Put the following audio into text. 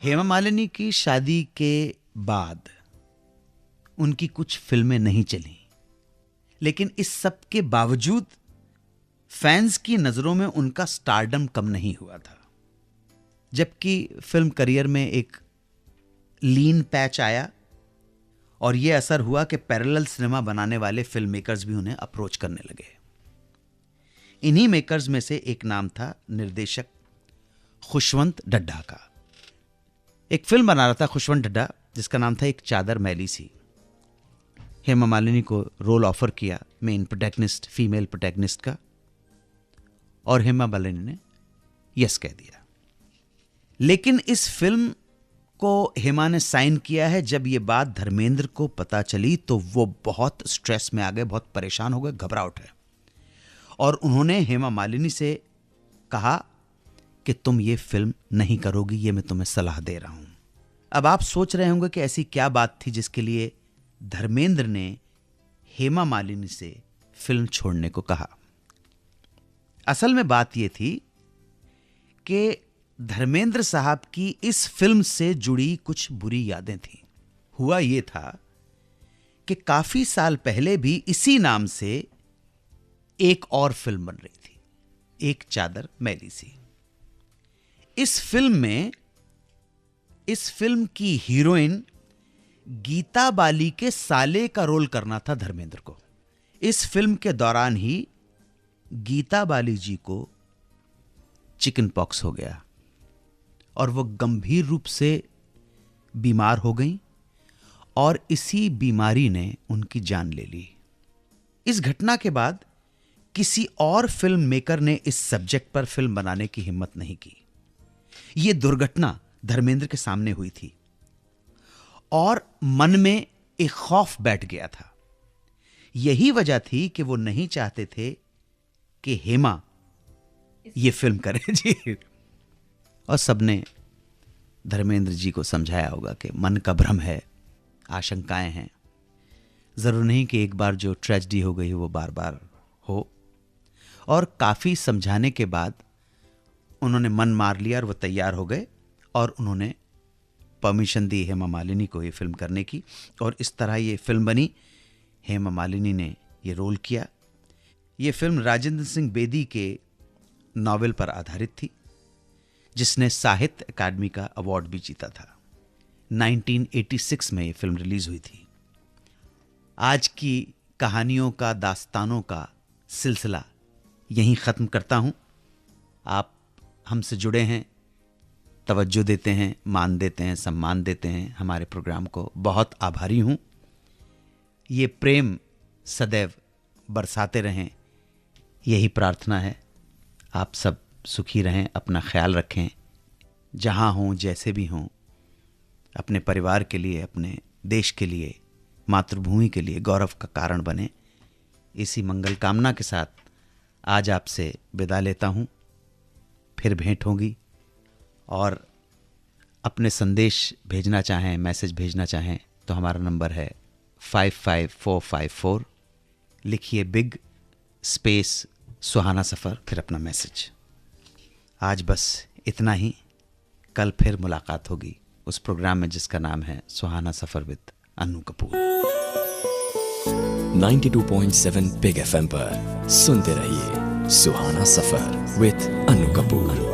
हेमा मालिनी की शादी के बाद उनकी कुछ फिल्में नहीं चली, लेकिन इस सब के बावजूद फैंस की नजरों में उनका स्टारडम कम नहीं हुआ था। जबकि फिल्म करियर में एक लीन पैच आया और यह असर हुआ कि पैरेलल सिनेमा बनाने वाले फिल्म मेकर्स भी उन्हें अप्रोच करने लगे। इन्हीं मेकर्स में से एक नाम था निर्देशक खुशवंत ढड्ढा का। एक फिल्म बना रहा था खुशवंत ढड्ढा जिसका नाम था एक चादर मैली सी। हेमा मालिनी को रोल ऑफर किया मेन प्रोटैगनिस्ट, फीमेल प्रोटैगनिस्ट का, और हेमा मालिनी ने यस कह दिया। लेकिन इस फिल्म को हेमा ने साइन किया है। जब यह बात धर्मेंद्र को पता चली तो वो बहुत स्ट्रेस में आ गए, बहुत परेशान हो गए, घबराहट है, और उन्होंने हेमा मालिनी से कहा कि तुम ये फिल्म नहीं करोगी, ये मैं तुम्हें सलाह दे रहा हूं। अब आप सोच रहे होंगे कि ऐसी क्या बात थी जिसके लिए धर्मेंद्र ने हेमा मालिनी से फिल्म छोड़ने को कहा। असल में बात यह थी कि धर्मेंद्र साहब की इस फिल्म से जुड़ी कुछ बुरी यादें थीं। हुआ यह था कि काफी साल पहले भी इसी नाम से एक और फिल्म बन रही थी, एक चादर मैली सी। इस फिल्म की हीरोइन गीता बाली के साले का रोल करना था धर्मेंद्र को। इस फिल्म के दौरान ही गीता बाली जी को चिकन पॉक्स हो गया और वो गंभीर रूप से बीमार हो गई और इसी बीमारी ने उनकी जान ले ली। इस घटना के बाद किसी और फिल्म मेकर ने इस सब्जेक्ट पर फिल्म बनाने की हिम्मत नहीं की। यह दुर्घटना धर्मेंद्र के सामने हुई थी और मन में एक खौफ बैठ गया था। यही वजह थी कि वो नहीं चाहते थे कि हेमा ये फिल्म करे जी। और सबने धर्मेंद्र जी को समझाया होगा कि मन का भ्रम है, आशंकाएं हैं, जरूर नहीं कि एक बार जो ट्रेजेडी हो गई वो बार बार हो। और काफी समझाने के बाद उन्होंने मन मार लिया और वो तैयार हो गए और उन्होंने परमिशन दी हेमा मालिनी को ये फिल्म करने की, और इस तरह ये फिल्म बनी। हेमा मालिनी ने ये रोल किया। ये फिल्म राजेंद्र सिंह बेदी के नॉवेल पर आधारित थी जिसने साहित्य अकादमी का अवार्ड भी जीता था। 1986 में ये फिल्म रिलीज हुई थी। आज की कहानियों का, दास्तानों का सिलसिला यहीं ख़त्म करता हूं। आप हमसे जुड़े हैं, तवज्जो देते हैं, मान देते हैं, सम्मान देते हैं हमारे प्रोग्राम को, बहुत आभारी हूं। ये प्रेम सदैव बरसाते रहें, यही प्रार्थना है। आप सब सुखी रहें, अपना ख्याल रखें, जहां हों, जैसे भी हों, अपने परिवार के लिए, अपने देश के लिए, मातृभूमि के लिए गौरव का कारण बने। इसी मंगल कामना के साथ आज आपसे विदा लेता हूं। फिर भेंट होगी, और अपने संदेश भेजना चाहें, मैसेज भेजना चाहें तो हमारा नंबर है 55454। लिखिए बिग स्पेस सुहाना सफ़र, फिर अपना मैसेज। आज बस इतना ही। कल फिर मुलाकात होगी उस प्रोग्राम में जिसका नाम है Suhana Safar with Anu Kapoor. 92.7 big FM पर सुनते रहिए सुहाना सफ़र विद अनु कपूर।